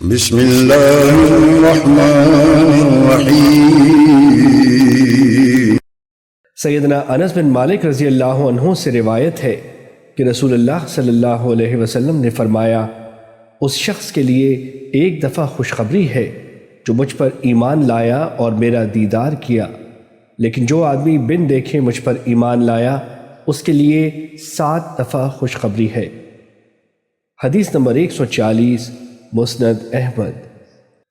بسم اللہ الرحمن الرحیم۔ سیدنا انس بن مالک رضی اللہ عنہ سے روایت ہے کہ رسول اللہ صلی اللہ علیہ وسلم نے فرمایا، اس شخص کے لیے ایک دفعہ خوشخبری ہے جو مجھ پر ایمان لایا اور میرا دیدار کیا، لیکن جو آدمی بن دیکھے مجھ پر ایمان لایا اس کے لیے 7 دفعہ خوشخبری ہے۔ حدیث نمبر 140، مسند احمد۔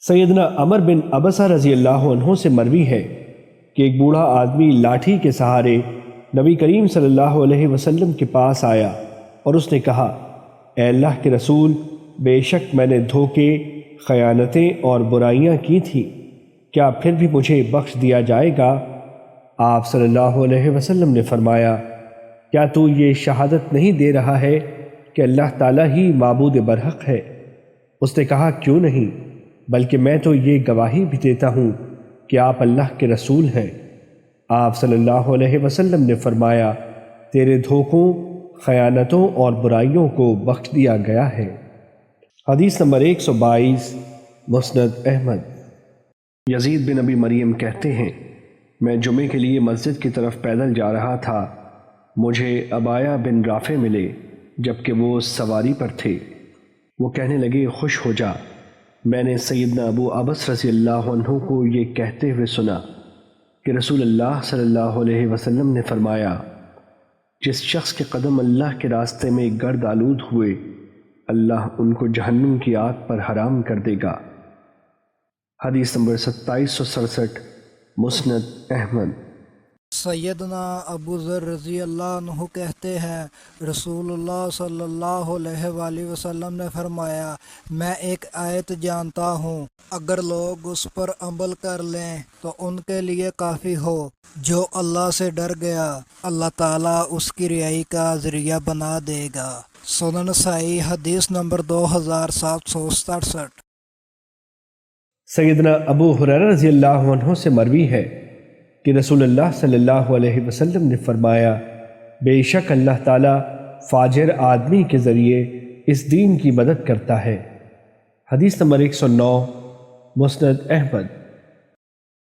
سیدنا عمر بن عبسہ رضی اللہ عنہ سے مروی ہے کہ ایک بوڑھا آدمی لاٹھی کے سہارے نبی کریم صلی اللہ علیہ وسلم کے پاس آیا اور اس نے کہا، اے اللہ کے رسول، بے شک میں نے دھوکے، خیانتیں اور برائیاں کی تھیں، کیا پھر بھی مجھے بخش دیا جائے گا؟ آپ صلی اللہ علیہ وسلم نے فرمایا، کیا تو یہ شہادت نہیں دے رہا ہے کہ اللہ تعالیٰ ہی معبود برحق ہے؟ اس نے کہا، کیوں نہیں، بلکہ میں تو یہ گواہی بھی دیتا ہوں کہ آپ اللہ کے رسول ہیں۔ آپ صلی اللہ علیہ وسلم نے فرمایا، تیرے دھوکوں، خیانتوں اور برائیوں کو بخش دیا گیا ہے۔ حدیث نمبر 122، مسند احمد۔ یزید بن ابی مریم کہتے ہیں، میں جمعے کے لیے مسجد کی طرف پیدل جا رہا تھا، مجھے عبایہ بن رافع ملے جبکہ وہ سواری پر تھے۔ وہ کہنے لگے، خوش ہو جا۔ میں نے سیدنا ابو عبس رضی اللہ عنہ کو یہ کہتے ہوئے سنا کہ رسول اللہ صلی اللہ علیہ وسلم نے فرمایا، جس شخص کے قدم اللہ کے راستے میں گرد آلود ہوئے، اللہ ان کو جہنم کی آگ پر حرام کر دے گا۔ حدیث نمبر 2767، مسند احمد۔ سیدنا ابو ذر رضی اللہ عنہ کہتے ہیں، رسول اللہ صلی اللہ علیہ وآلہ وسلم نے فرمایا، میں ایک آیت جانتا ہوں، اگر لوگ اس پر عمل کر لیں تو ان کے لیے کافی ہو۔ جو اللہ سے ڈر گیا، اللہ تعالیٰ اس کی رہائی کا ذریعہ بنا دے گا۔ سنن نسائی، حدیث نمبر 2767۔ سیدنا ابو ہریرہ رضی اللہ عنہ سے مروی ہے کہ رسول اللہ صلی اللہ علیہ وسلم نے فرمایا، بے شک اللہ تعالیٰ فاجر آدمی کے ذریعے اس دین کی مدد کرتا ہے۔ حدیث نمبر 109، مسند احمد۔